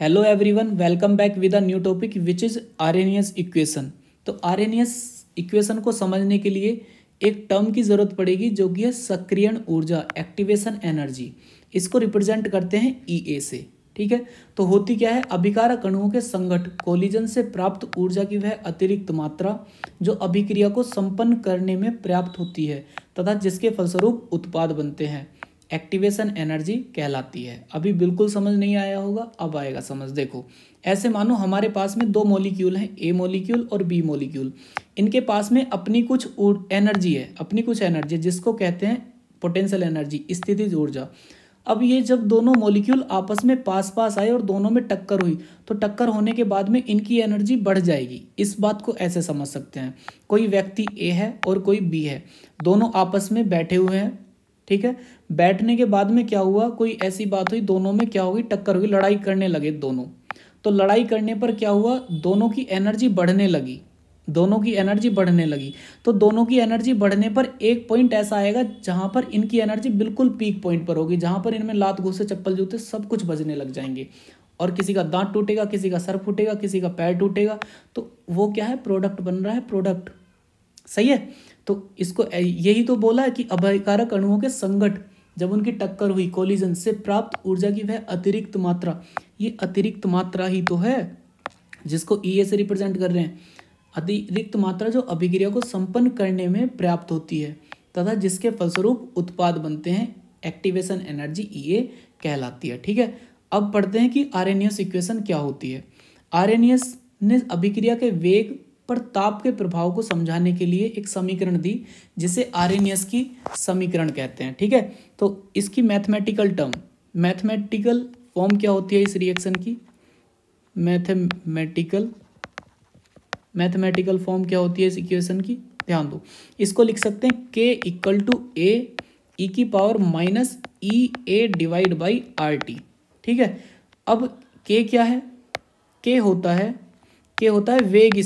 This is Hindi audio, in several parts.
Hello everyone, welcome back with a new topic which is Arrhenius equation. तो आर्हेनियस इक्वेशन को समझने के लिए एक टर्म की ज़रूरत पड़ेगी जो कि है सक्रियण ऊर्जा, एक्टिवेशन एनर्जी। इसको रिप्रेजेंट करते हैं ई से। ठीक है, तो होती क्या है, अभिकारक अणुओं के संघट कोलिजन से प्राप्त ऊर्जा की वह अतिरिक्त मात्रा जो अभिक्रिया को संपन्न करने में पर्याप्त होती है तथा जिसके फलस्वरूप उत्पाद बनते हैं, एक्टिवेशन एनर्जी कहलाती है। अभी बिल्कुल समझ नहीं आया होगा, अब आएगा समझ। देखो, ऐसे मानो हमारे पास में दो मॉलिक्यूल हैं, ए मॉलिक्यूल और बी मॉलिक्यूल। इनके पास में अपनी कुछ एनर्जी है, जिसको कहते हैं पोटेंशियल एनर्जी, स्थितिज ऊर्जा। अब ये जब दोनों मॉलिक्यूल आपस में पास पास आए और दोनों में टक्कर हुई, तो टक्कर होने के बाद में इनकी एनर्जी बढ़ जाएगी। इस बात को ऐसे समझ सकते हैं, कोई व्यक्ति ए है और कोई बी है, दोनों आपस में बैठे हुए हैं। ठीक है, बैठने के बाद में क्या हुआ, कोई ऐसी बात हुई, दोनों में क्या हुई, टक्कर हुई, लड़ाई करने लगे दोनों। तो लड़ाई करने पर क्या हुआ, दोनों की एनर्जी बढ़ने लगी, तो दोनों की एनर्जी बढ़ने पर एक पॉइंट ऐसा आएगा जहां पर इनकी एनर्जी बिल्कुल पीक पॉइंट पर होगी, जहां पर इनमें लात घूंसे चप्पल जूते सब कुछ बजने लग जाएंगे और किसी का दांत टूटेगा, किसी का सर फूटेगा, किसी का पैर टूटेगा। तो वो क्या है, प्रोडक्ट बन रहा है, प्रोडक्ट। सही है, तो इसको यही तो बोला है कि अभिकारक अणुओं के संघट जब उनकी टक्कर हुई, कोलिजन से प्राप्त ऊर्जा की वह अतिरिक्त मात्रा, ये अतिरिक्त मात्रा ही तो है जिसको ई से रिप्रेजेंट कर रहे हैं। अतिरिक्त मात्रा जो अभिक्रिया को संपन्न करने में पर्याप्त होती है तथा जिसके फलस्वरूप उत्पाद बनते हैं, एक्टिवेशन एनर्जी ई कहलाती है। ठीक है, अब पढ़ते हैं कि आर्हेनियस इक्वेशन क्या होती है। आर्हेनियस ने अभिक्रिया के वेग पर ताप के प्रभाव को समझाने के लिए एक समीकरण दी जिसे आर्हेनियस की समीकरण कहते हैं। ठीक है, तो इसकी मैथमेटिकल फॉर्म क्या होती है इस रिएक्शन की, मैथमेटिकल फॉर्म क्या होती है इस इक्वेशन की, ध्यान दो। इसको लिख सकते हैं K इक्वल टू ए ई की power minus E A divide by R T. ठीक है, अब K क्या है, K होता है वेग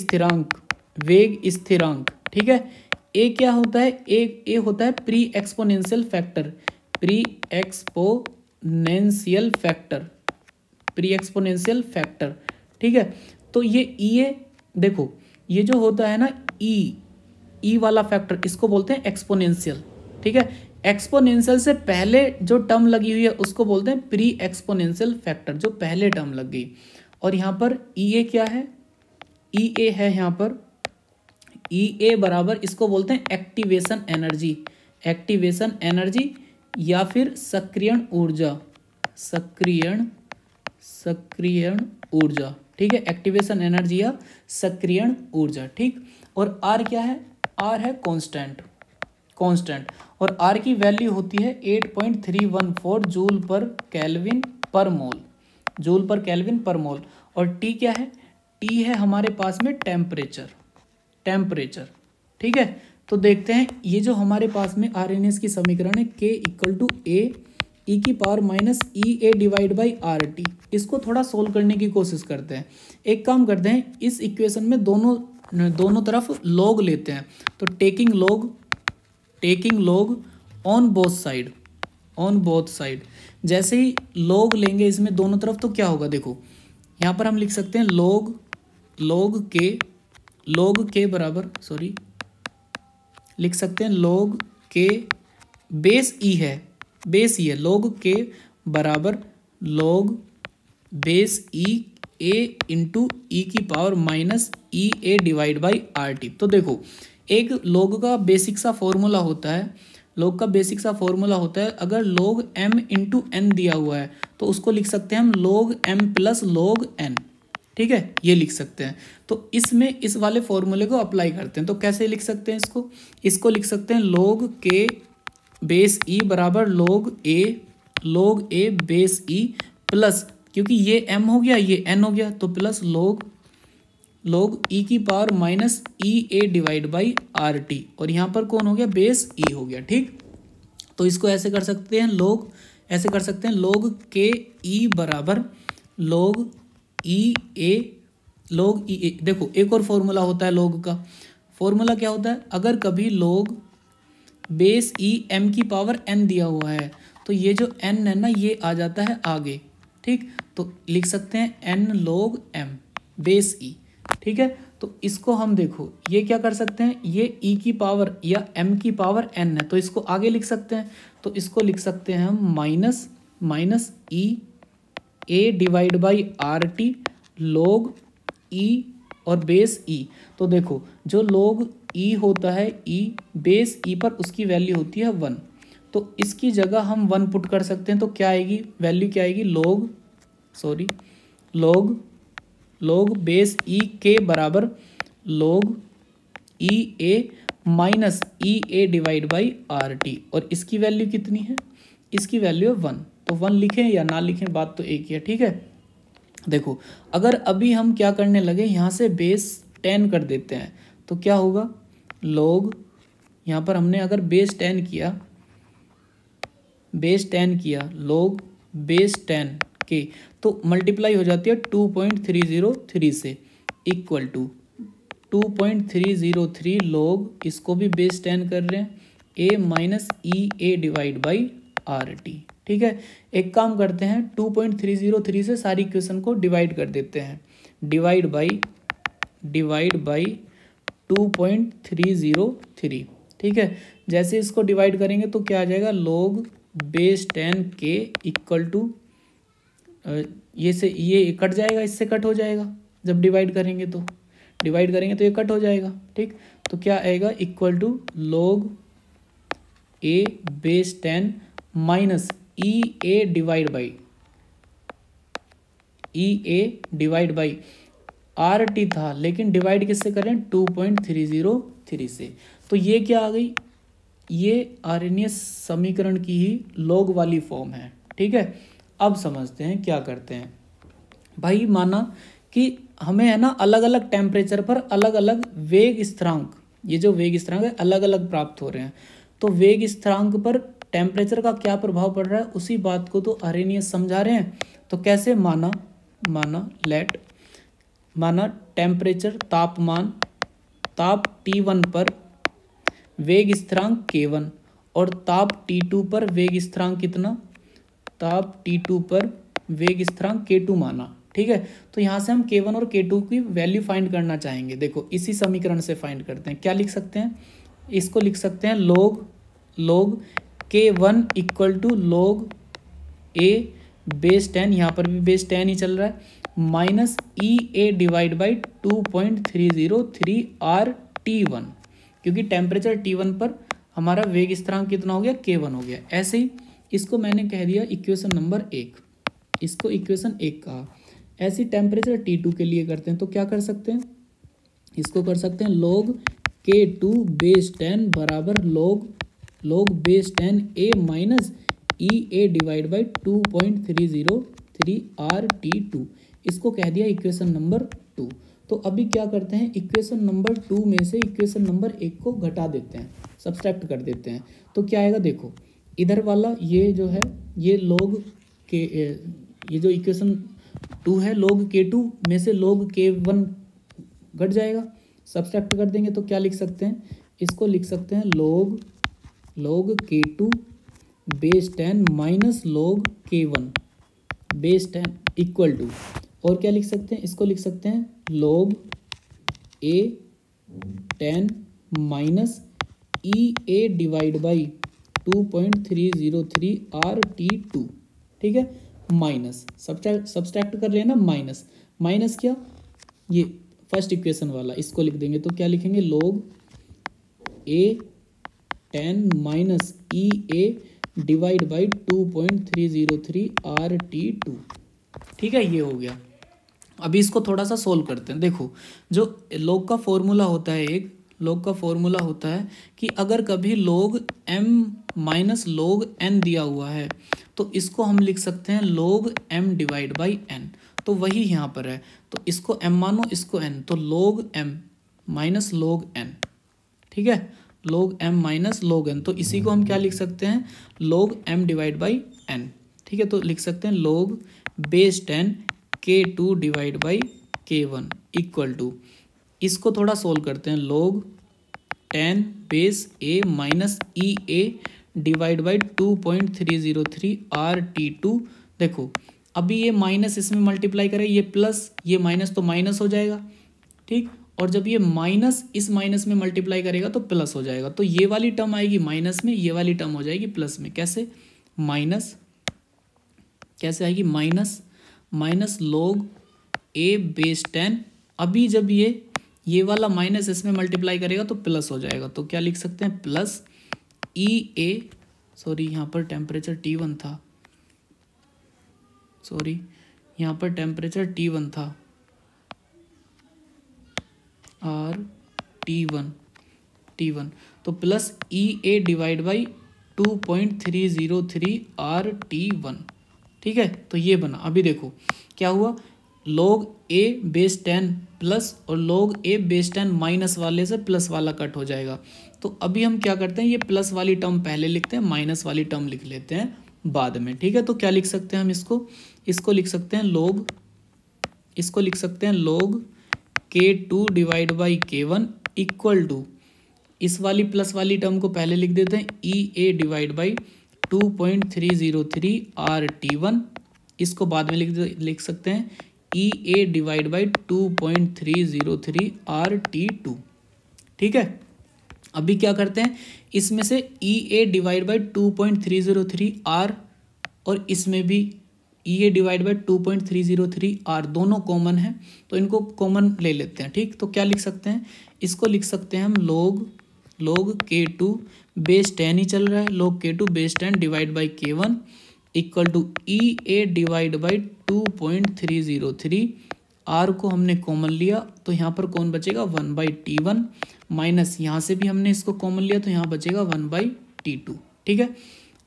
स्थिरांक। ठीक है, ए क्या होता है, ए होता है प्री एक्सपोनेंशियल फैक्टर। ठीक है, तो ये ई ए, देखो ये जो होता है ना ई वाला फैक्टर, इसको बोलते हैं एक्सपोनेंशियल। ठीक है, एक्सपोनेंशियल से पहले जो टर्म लगी हुई है उसको बोलते हैं प्री एक्सपोनेंशियल फैक्टर, जो पहले टर्म लग गई। और यहाँ पर ई ए क्या है, ई ए है यहाँ पर, ई ए बराबर इसको बोलते हैं एक्टिवेशन एनर्जी या फिर सक्रियण ऊर्जा। ठीक है, एक्टिवेशन एनर्जी या सक्रियण ऊर्जा। ठीक, और आर क्या है, आर है कांस्टेंट, और आर की वैल्यू होती है 8.314 joule per kelvin per mole. और टी क्या है, टी है हमारे पास में टेम्परेचर। ठीक है, तो देखते हैं ये जो हमारे पास में आर्हेनियस की समीकरण है, K इक्वल टू ए ई की power minus E A divide by R T. इसको थोड़ा सोल्व करने की कोशिश करते हैं। एक काम करते हैं, इस इक्वेशन में दोनों तरफ लॉग लेते हैं। तो taking log on both side, जैसे ही लॉग लेंगे इसमें दोनों तरफ, तो क्या होगा, देखो यहाँ पर हम लिख सकते हैं लॉग के बराबर, लिख सकते हैं लॉग के बेस ई है, लॉग के बराबर लॉग बेस ई ए इंटू ई की power minus E A divide by R T. तो देखो, एक लॉग का बेसिक सा फॉर्मूला होता है, अगर लॉग m इंटू एन दिया हुआ है तो उसको लिख सकते हैं हम log m plus log n। ठीक है, ये लिख सकते हैं। तो इसमें इस वाले फॉर्मूले को अप्लाई करते हैं, तो कैसे लिख सकते हैं इसको लिख सकते हैं log k बेस ई बराबर log a base E plus, क्योंकि ये m हो गया ये n हो गया, तो प्लस log ई की power minus E A divide by R T, और यहाँ पर कौन हो गया, बेस ई हो गया। ठीक, तो इसको ऐसे कर सकते हैं log के ई बराबर log ई ए। देखो एक और फॉर्मूला होता है log का, फॉर्मूला क्या होता है, अगर कभी log बेस ई m की पावर n दिया हुआ है तो ये जो n है ना, ये आ जाता है आगे। ठीक, तो लिख सकते हैं एन लॉग एम बेस ई। ठीक है, तो इसको हम देखो ये क्या कर सकते हैं, ये ई की पावर या एम की पावर एन है, तो इसको आगे लिख सकते हैं। तो इसको लिख सकते हैं हम minus E A divide by R T log e और बेस ई। तो देखो जो लॉग ई होता है ई बेस ई पर उसकी वैल्यू होती है 1, तो इसकी जगह हम 1 पुट कर सकते हैं। तो क्या आएगी वैल्यू, क्या आएगी लॉग बेस ई के बराबर log E A minus E A divide by R T, और इसकी वैल्यू कितनी है, इसकी वैल्यू है 1। तो 1 लिखें या ना लिखें बात तो एक ही है। ठीक है, देखो अगर अभी हम क्या करने लगे, यहाँ से बेस 10 कर देते हैं तो क्या होगा, लॉग यहाँ पर हमने अगर बेस 10 किया लॉग बेस 10 के, तो मल्टीप्लाई हो जाती है 2.303 से, इक्वल टू 2.303 लॉग, इसको भी बेस 10 कर रहे हैं, A minus E A divide by R T. ठीक है, एक काम करते हैं 2.303 से सारी इक्वेशन को डिवाइड कर देते हैं, डिवाइड बाई 2.303। ठीक है, जैसे इसको डिवाइड करेंगे तो क्या आ जाएगा, लॉग बेस 10 के इक्वल टू ये कट जाएगा, इससे कट हो जाएगा जब डिवाइड करेंगे तो ये कट हो जाएगा। ठीक, तो क्या आएगा, equal to log A base 10 minus E A divide by R T था, लेकिन डिवाइड किससे करें, 2.303 से। तो ये क्या आ गई, ये आर्हेनियस समीकरण की ही लॉग वाली फॉर्म है। ठीक है, अब समझते हैं क्या करते हैं भाई। माना कि हमें है ना अलग अलग टेम्परेचर पर अलग अलग वेग स्थिरांक, ये जो वेग स्थिरांक है अलग अलग प्राप्त हो रहे हैं, तो वेग स्थिरांक पर टेम्परेचर का क्या प्रभाव पड़ रहा है उसी बात को तो आर्हेनियस समझा रहे हैं। तो कैसे, माना टेम्परेचर ताप T1 पर वेग स्थिरांक K1 और ताप T2 पर वेग स्थिरांक कितना, ताप T2 पर वेग स्थिरांक K2 माना। ठीक है, तो यहाँ से हम K1 और K2 की वैल्यू फाइंड करना चाहेंगे। देखो इसी समीकरण से फाइंड करते हैं, क्या लिख सकते हैं, इसको लिख सकते हैं log K1 equal to log A base 10, यहाँ पर भी बेस 10 ही चल रहा है, minus E A divide by 2.303 R T1, क्योंकि टेम्परेचर T1 पर हमारा वेग स्थिरांक कितना हो गया, K1 हो गया। ऐसे ही इसको मैंने कह दिया इक्वेशन नंबर 1, इसको इक्वेशन 1 कहा। ऐसे टेम्परेचर T2 के लिए करते हैं तो क्या कर सकते हैं, इसको कर सकते हैं log K2 बेस 10 बराबर log base 10 a minus E A divide by 2.303 R T2, इसको कह दिया इक्वेशन नंबर 2। तो अभी क्या करते हैं, इक्वेशन नंबर 2 में से इक्वेशन नंबर 1 को घटा देते हैं, सब्सट्रैक्ट कर देते हैं। तो क्या आएगा, देखो इधर वाला ये जो है ये log के, ये जो इक्वेशन 2 है log K2 में से log K1 घट जाएगा, सब्सट्रैक्ट कर देंगे तो क्या लिख सकते हैं, इसको लिख सकते हैं log K2 base 10 minus log K1 base 10 equal to, और क्या लिख सकते हैं, इसको लिख सकते हैं log A 10 minus E A divide by 2.303 R T2। ठीक है, माइनस सब्सट्रैक्ट कर लेना, माइनस क्या, ये फर्स्ट इक्वेशन वाला, इसको लिख देंगे तो क्या लिखेंगे, log A 10 minus E A divide by 2.303 R T2। ठीक है, ये हो गया। अभी इसको थोड़ा सा सोल्व करते हैं। देखो जो log का फॉर्मूला होता है, log का फॉर्मूला होता है कि अगर कभी log m minus log n दिया हुआ है तो इसको हम लिख सकते हैं log m divide by n, तो वही यहाँ पर है, तो इसको m मानो इसको n, तो log m minus log n। ठीक है, log m minus log n, तो इसी को हम क्या लिख सकते हैं, log m divide by n। ठीक है, तो लिख सकते हैं log base 10 K2 divide by K1 equal to, इसको थोड़ा सोल्व करते हैं, log 10 base a minus E A divide by 2.303 R T2। देखो अभी ये माइनस इसमें मल्टीप्लाई करें, ये प्लस, ये माइनस तो माइनस हो जाएगा, ठीक। और जब ये माइनस इस माइनस में मल्टीप्लाई करेगा तो प्लस हो जाएगा, तो ये वाली टर्म आएगी माइनस में, ये वाली टर्म हो जाएगी प्लस में। कैसे? माइनस कैसे आएगी? Minus minus log a base 10। अभी जब ये वाला माइनस इसमें मल्टीप्लाई करेगा तो प्लस हो जाएगा, तो क्या लिख सकते हैं? प्लस EA, सॉरी यहाँ पर टेम्परेचर T1 था, सॉरी यहाँ पर टेम्परेचर T1 था, और T1 तो plus EA divide by 2.303 RT1, ठीक है। तो ये बना। अभी देखो क्या हुआ, log a बेस 10 प्लस और log a बेस 10 माइनस वाले से प्लस वाला कट हो जाएगा। तो अभी हम क्या करते हैं, ये प्लस वाली टर्म पहले लिखते हैं, माइनस वाली टर्म लिख लेते हैं बाद में, ठीक है। तो क्या लिख सकते हैं हम इसको लिख सकते हैं log K2 divide by K1 equal to, इस वाली प्लस वाली टर्म को पहले लिख देते हैं EA डिवाइड बाई 2.303 RT1, इसको बाद में लिख सकते हैं EA डिवाइड बाई 2.303 RT2, ठीक है। अभी क्या करते हैं, इसमें से EA डिवाइड बाई 2.303 R और इसमें भी EA डिवाइड बाई 2.303 R दोनों कॉमन है, तो इनको कॉमन ले लेते हैं, ठीक। तो क्या लिख सकते हैं, इसको लिख सकते हैं हम log K2 बेस 10 ही चल रहा है, log K2 base 10 divide by K1 equal to EA divide by 2.303 R को हमने कॉमन लिया तो यहाँ पर कौन बचेगा? 1/T1 माइनस यहाँ से भी हमने इसको कॉमन लिया तो यहाँ बचेगा 1/T2, ठीक है।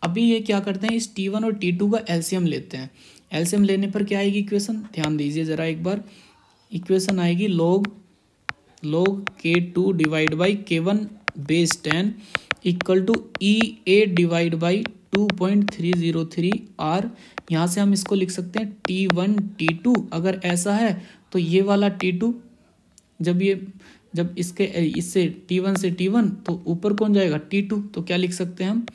अभी ये क्या करते हैं, इस T1 और T2 का एलसीएम लेते हैं। एलसीएम लेने पर क्या आएगी इक्वेशन, ध्यान दीजिए ज़रा एक बार। इक्वेशन आएगी log K2 divide by K1 base 10 equal to EA divide by 2.303 R। यहाँ से हम इसको लिख सकते हैं T1 T2। अगर ऐसा है तो ये वाला T2 जब इससे T1 से T1 तो ऊपर कौन जाएगा? T2। तो क्या लिख सकते हैं हम,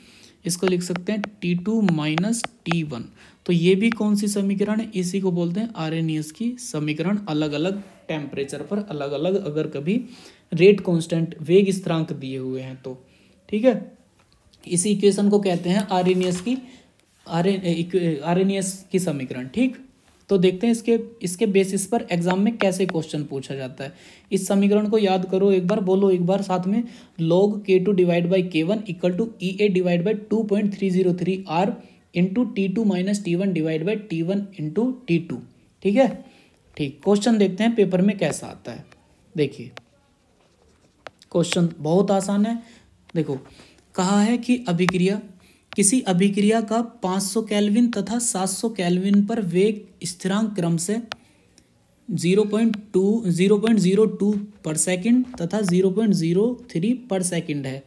इसको लिख सकते हैं T2 माइनस T1। तो ये भी कौन सी समीकरण है? इसी को बोलते हैं आरएनएस की समीकरण। अलग अलग टेम्परेचर पर अलग अलग अगर कभी रेट कांस्टेंट वेग स्थिरांक दिए हुए हैं तो, ठीक है। इसी इक्वेशन को कहते हैं आरएनएस की समीकरण, ठीक। तो देखते हैं इसके बेसिस पर एग्जाम में कैसे क्वेश्चन पूछा जाता है। इस समीकरण को याद करो एक बार, बोलो एक बार साथ में, log K2 divide by K1 equal to EA divide by 2.303 R into T2 minus T1 divide by T1 into T2, ठीक है। ठीक, क्वेश्चन देखते हैं पेपर में कैसा आता है। देखिए क्वेश्चन बहुत आसान है। देखो कहा है कि किसी अभिक्रिया का 500 केल्विन तथा 700 केल्विन पर वेग स्थिरांक क्रम से 0.02 पर सेकंड तथा 0.03 पर सेकंड है।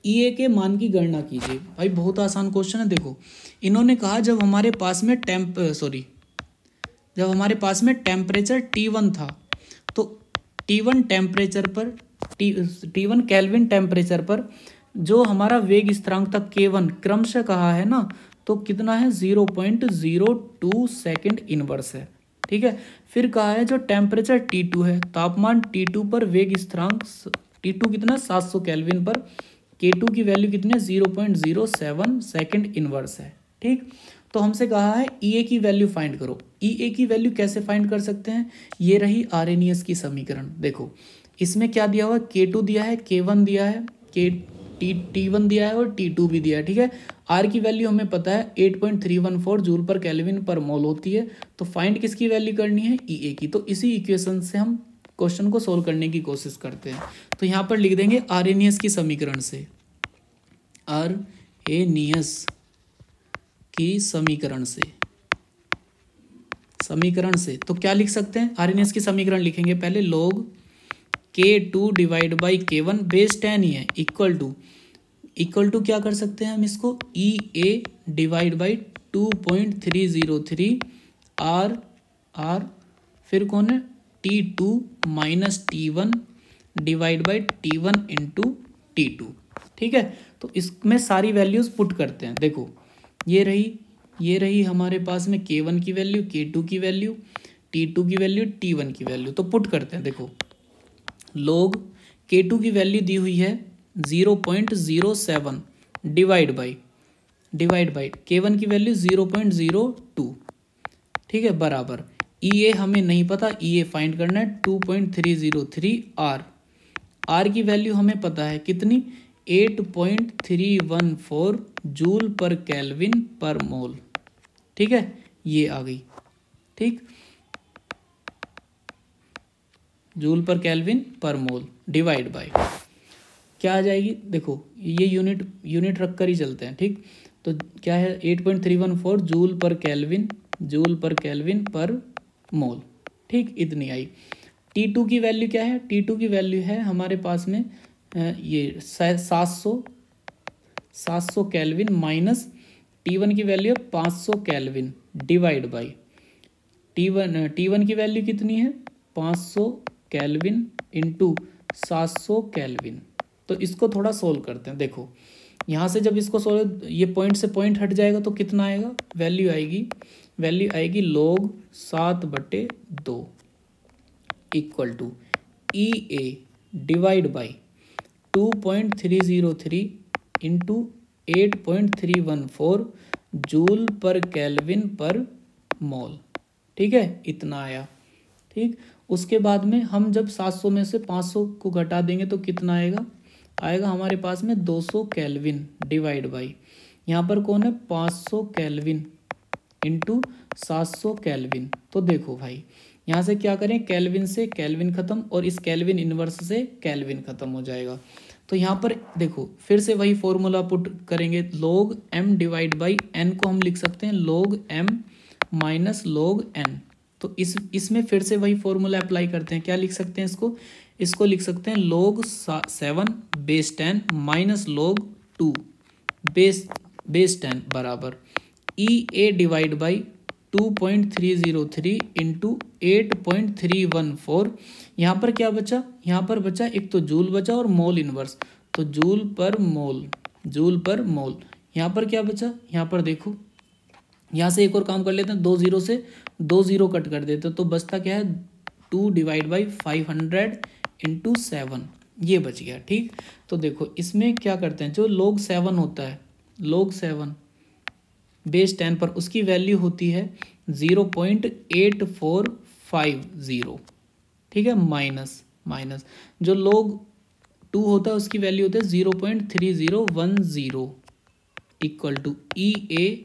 EA के मान की गणना कीजिए। भाई बहुत आसान क्वेश्चन है। देखो इन्होंने कहा जब हमारे पास में टेम्परेचर T1 था तो T1 केल्विन टेम्परेचर पर जो हमारा वेग स्थिरांक था K1 क्रमशः कहा है ना, तो कितना है 0.02 सेकेंड इनवर्स है, ठीक है। फिर कहा है जो टेम्परेचर T2 है, तापमान T2 पर वेग स्थिरांक T2 कितना 700 केल्विन पर K2 की वैल्यू कितनी है 0.07 सेकेंड इनवर्स है, ठीक। तो हमसे कहा है EA की वैल्यू फाइंड करो। EA की वैल्यू कैसे फाइंड कर सकते हैं, ये रही आरएनएस की समीकरण। देखो इसमें क्या दिया हुआ, K2 दिया है, K1 दिया है, T1 दिया है और T2 भी दिया है, ठीक है। R की वैल्यू हमें पता है 8.314 जूल पर केल्विन पर मोल होती है। तो फाइंड किसकी वैल्यू करनी है, EA की। तो इसी इक्वेशन से हम क्वेश्चन को सोल्व करने की कोशिश करते हैं। तो यहाँ पर लिख देंगे आरएनएस की समीकरण से, आरएनएस की समीकरण से तो क्या लिख सकते हैं, आरएनएस की समीकरण लिखेंगे पहले log K2 divide by K1 base 10 ही है इक्वल टू क्या कर सकते हैं हम इसको EA डिवाइड बाई 2.303 R फिर कौन है T2 minus T1 divide by T1 into T2, ठीक है। तो इसमें सारी वैल्यूज पुट करते हैं। देखो ये रही ये रही हमारे पास में K1 की वैल्यू, K2 की वैल्यू, T2 की वैल्यू, T1 की वैल्यू। तो पुट करते हैं। देखो log K2 की वैल्यू दी हुई है 0.07 डिवाइड बाई K1 की वैल्यू 0.02, ठीक है, बराबर EA हमें नहीं पता, EA फाइंड करना है 2.303 R की वैल्यू हमें पता है कितनी, 8.314 joule per kelvin per mole, ठीक है, ये आ गई, ठीक, joule per kelvin per mole divide by क्या आ जाएगी, देखो ये यूनिट रख कर ही चलते हैं, ठीक। तो क्या है 8.314 joule per kelvin per mole, ठीक, इतनी आई। T2 की वैल्यू क्या है, T2 की वैल्यू है हमारे पास में ये 700 केल्विन माइनस T1 की वैल्यू है 500 केल्विन डिवाइड बाई T1 की वैल्यू कितनी है 500 केल्विन इंटू 700 केल्विन। तो इसको थोड़ा सोल्व करते हैं। देखो यहाँ से जब इसको सोल्व, ये पॉइंट से पॉइंट हट जाएगा तो कितना आएगा, वैल्यू आएगी log 7/2 equal to EA divide by 2.303 into 8.314 joule per kelvin per mole, ठीक है, इतना आया, ठीक। उसके बाद में हम जब 700 में से 500 को घटा देंगे तो कितना आएगा हमारे पास में 200 केल्विन डिवाइड बाई, यहाँ पर कौन है 500 केल्विन इंटू 700 केल्विन। तो देखो भाई यहाँ से क्या करें, केल्विन से केल्विन खत्म और इस केल्विन इनवर्स से केल्विन खत्म हो जाएगा। तो यहाँ पर देखो फिर से वही फॉर्मूला पुट करेंगे, log m divide by n को हम लिख सकते हैं log m minus log n। तो इसमें फिर से वही फॉर्मूला अप्लाई करते हैं, क्या लिख सकते हैं इसको लिख सकते हैं log 7 base 10 minus log 2 base 10 बराबर EA डिवाइड बाई 2.303 इंटू 8.314। यहाँ पर क्या बचा, यहाँ पर बचा एक तो जूल बचा और मोल इनवर्स, तो जूल पर मोल। यहाँ पर क्या बचा, यहाँ पर देखो यहाँ से एक और काम कर लेते हैं, 2 0 से 2 0 कट कर देते हैं तो बचता क्या है 2 डिवाइड बाई 500 इंटू 7, ये बच गया, ठीक। तो देखो इसमें क्या करते हैं, जो log 7 होता है log 7 बेस 10 पर उसकी वैल्यू होती है 0.8450, ठीक है, माइनस जो log 2 होता है उसकी वैल्यू होता है 0.3010 equal to EA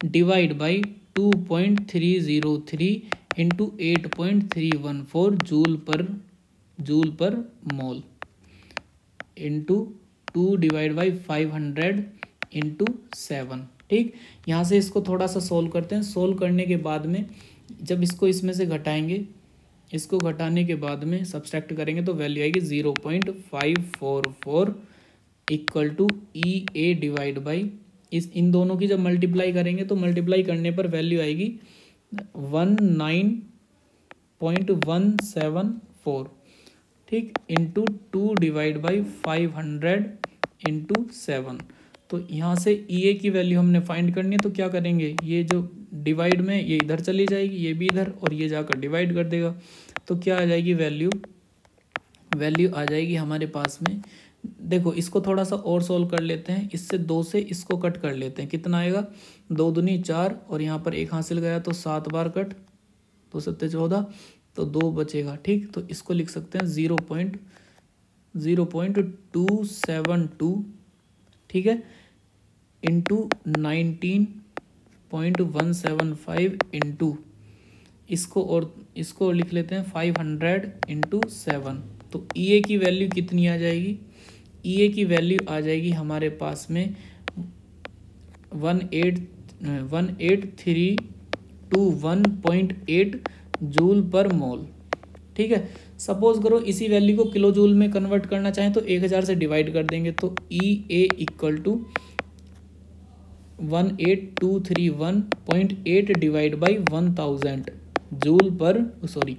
divide by 2.303 into 8.314 joule per mole into 2 divide by 500 into 7, ठीक। यहाँ से इसको थोड़ा सा सोल्व करते हैं। सोल्व करने के बाद में जब इसको इसमें से घटाएंगे, इसको घटाने के बाद में सब्सट्रैक्ट करेंगे तो वैल्यू आएगी 0.544 equal to EA divide by इन दोनों की जब मल्टीप्लाई करेंगे तो मल्टीप्लाई करने पर वैल्यू आएगी 19.174, ठीक, इंटू 2 डिवाइड बाई 500 इंटू 7। तो यहाँ से EA की वैल्यू हमने फाइंड करनी है, तो क्या करेंगे, ये जो डिवाइड में ये इधर चली जाएगी, ये भी इधर, और ये जाकर डिवाइड कर देगा। तो क्या आ जाएगी वैल्यू आ जाएगी हमारे पास में, देखो इसको थोड़ा सा और सोल्व कर लेते हैं। इससे 2 से इसको कट कर लेते हैं, कितना आएगा 2 दूनी 4 और यहाँ पर 1 हासिल गया तो 7 बार कट, तो 7 14, तो 2 बचेगा, ठीक। तो इसको लिख सकते हैं 0.272, ठीक है, इंटू 19.175 इंटू इसको लिख लेते हैं 500 इंटू 7। तो EA की वैल्यू कितनी आ जाएगी, EA की वैल्यू आ जाएगी हमारे पास में 18321.8 जूल पर मोल, ठीक है। सपोज करो इसी वैल्यू को किलो जूल में कन्वर्ट करना चाहें तो 1000 से डिवाइड कर देंगे तो EA equal to 18231.8 divide by 1000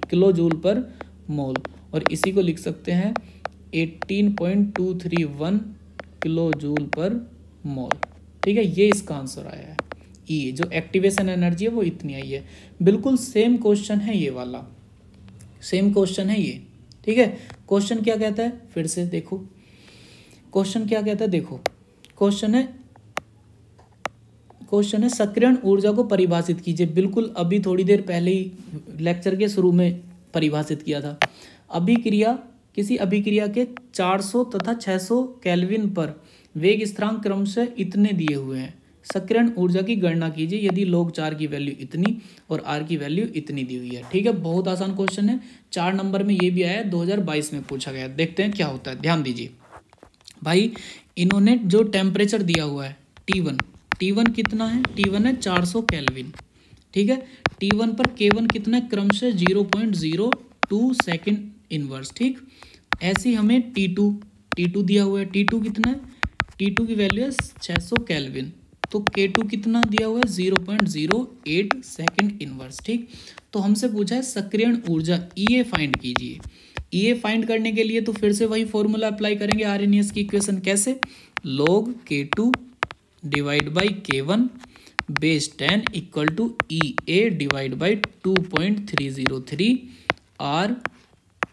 kilo joule per mole, और इसी को लिख सकते हैं 18.231 किलो जूल पर मोल, ठीक है। ये इसका आंसर आया है, ई, जो एक्टिवेशन एनर्जी है वो इतनी आई है। बिल्कुल सेम क्वेश्चन है ये वाला, सेम क्वेश्चन है ये, ठीक है। क्वेश्चन क्या कहता है, फिर से देखो क्वेश्चन क्या कहता है, देखो क्वेश्चन है सक्रियण ऊर्जा को परिभाषित कीजिए। बिल्कुल अभी थोड़ी देर पहले ही लेक्चर के शुरू में परिभाषित किया था। किसी अभिक्रिया के 400 तथा 600 केल्विन पर वेग स्थिरांक क्रमशः इतने दिए हुए हैं, सक्रियण ऊर्जा की गणना कीजिए यदि log 4 की वैल्यू इतनी और r की वैल्यू इतनी दी हुई है। ठीक है, बहुत आसान क्वेश्चन है, 4 नंबर में ये भी आया, 2022 में पूछा गया। देखते हैं क्या होता है, ध्यान दीजिए भाई। इन्होंने जो टेम्परेचर दिया हुआ है T1 कितना है, T1 है 400 केल्विन, ठीक है। T1 पर K1 कितना है, क्रमशः 0.02 सेकेंड इनवर्स, ठीक। ऐसी हमें T2 दिया हुआ है, T2 कितना है, T2 की वैल्यू है 600 केल्विन, तो K2 कितना दिया हुआ है 0.08 सेकेंड इनवर्स, ठीक। तो हमसे पूछा है सक्रियण ऊर्जा EA फाइंड कीजिए। EA फाइंड करने के लिए तो फिर से वही फॉर्मूला अप्लाई करेंगे आरएनएस की इक्वेशन, कैसे, log K2 divide by K1 base 10 equal to EA divide by 2.303 R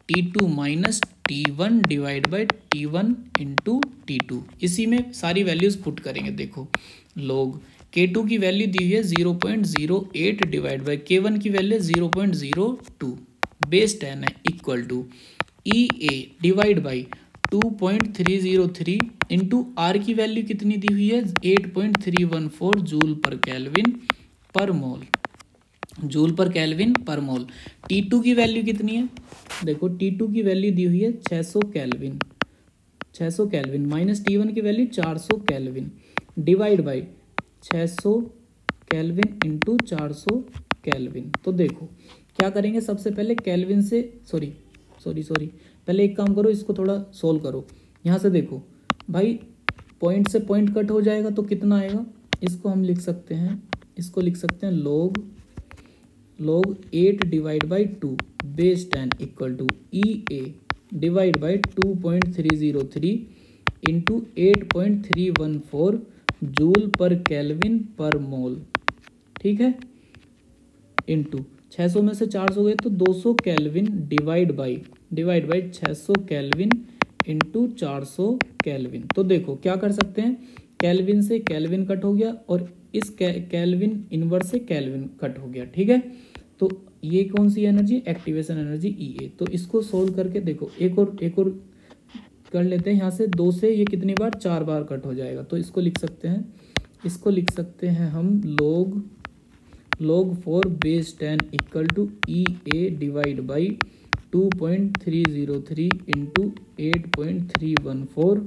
T2 minus T1 divide by T1 into T2। इसी में सारी वैल्यूज पुट करेंगे। देखो log K2 की वैल्यू दी हुई है 0.08 डिवाइड बाई K1 की वैल्यू 0.02 बेस 10 है equal to EA divide by 2.303 into R की वैल्यू कितनी दी हुई है 8.314 जूल पर केल्विन पर मोल, जूल पर केल्विन पर मोल। T2 की वैल्यू कितनी है, देखो T2 की वैल्यू दी हुई है 600 केल्विन माइनस T1 की value 400 kelvin divide by 600 kelvin into 400 kelvin. तो देखो क्या करेंगे, सबसे पहले केल्विन से सॉरी पहले एक काम करो, इसको थोड़ा सोल्व करो। यहाँ से देखो भाई, पॉइंट से पॉइंट कट हो जाएगा तो कितना आएगा, इसको हम लिख सकते हैं log 8 divide by 2 base 10 equal to EA divide by 2.303 into 8.314 joule per kelvin per mole, ठीक है, इंटू 600 में से 400 गए तो 200 kelvin divide by 600 kelvin into 400 kelvin. तो देखो क्या कर सकते हैं, केल्विन से केल्विन कट हो गया और इस केल्विन इनवर्स से केल्विन कट हो गया, ठीक है। तो ये कौन सी एनर्जी, एक्टिवेशन एनर्जी EA। तो इसको सोल्व करके देखो एक और कर लेते हैं। यहाँ से 2 से ये कितनी बार, 4 बार कट हो जाएगा। तो इसको लिख सकते हैं हम log 4 base 10 equal to EA divide by 2.303 into 8.314।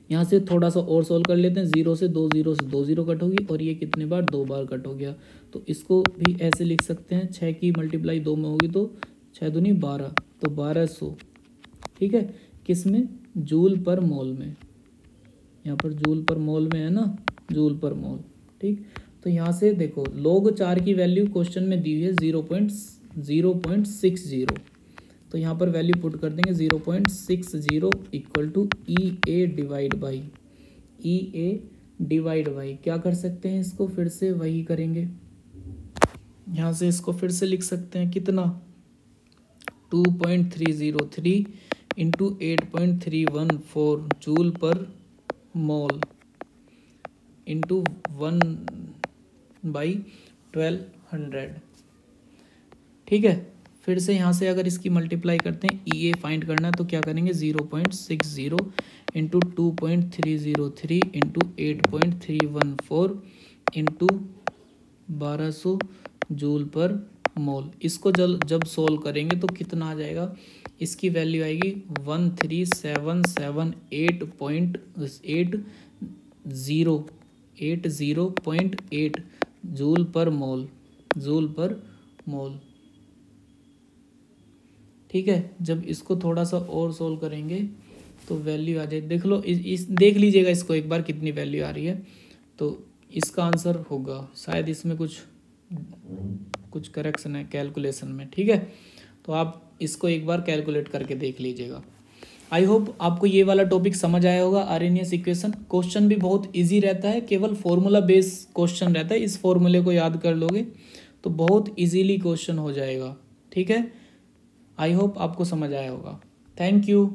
यहाँ से थोड़ा सा और सोल्व कर लेते हैं, 0 से 2 0 कट होगी और ये कितने बार, 2 बार कट हो गया। तो इसको भी ऐसे लिख सकते हैं, 6 की मल्टीप्लाई 2 में होगी तो 6 दूनी 12, तो 1200, ठीक है। किस में, जूल पर मोल में, यहाँ पर जूल पर मोल में है ना, जूल पर मोल, ठीक। तो यहाँ से देखो log 4 की वैल्यू क्वेश्चन में दी हुई है 0.60, तो यहाँ पर वैल्यू पुट कर देंगे 0.60 equal to EA divide by क्या कर सकते हैं, इसको फिर से वही करेंगे। यहाँ से इसको फिर से लिख सकते हैं, कितना, 2.303 into 8.314 joule per mole into 1/1200, ठीक है। फिर से यहाँ से अगर इसकी मल्टीप्लाई करते हैं, EA फाइंड करना है तो क्या करेंगे, 0.60 into 2.303 into 8.314 into 1200 joule per मोल। इसको जब सोल्व करेंगे तो कितना आ जाएगा, इसकी वैल्यू आएगी 13780.8 जूल पर मोल, ठीक है। जब इसको थोड़ा सा और सोल्व करेंगे तो वैल्यू आ जाए, देख लो, देख लीजिएगा इसको एक बार कितनी वैल्यू आ रही है। तो इसका आंसर होगा, शायद इसमें कुछ करेक्शन है कैलकुलेशन में, ठीक है। तो आप इसको एक बार कैलकुलेट करके देख लीजिएगा। आई होप आपको ये वाला टॉपिक समझ आया होगा। आरएनएस इक्वेशन क्वेश्चन भी बहुत इजी रहता है, केवल फॉर्मूला बेस क्वेश्चन रहता है। इस फॉर्मूले को याद कर लोगे तो बहुत इजीली क्वेश्चन हो जाएगा। ठीक है, आई होप आपको समझ आया होगा। Thank you.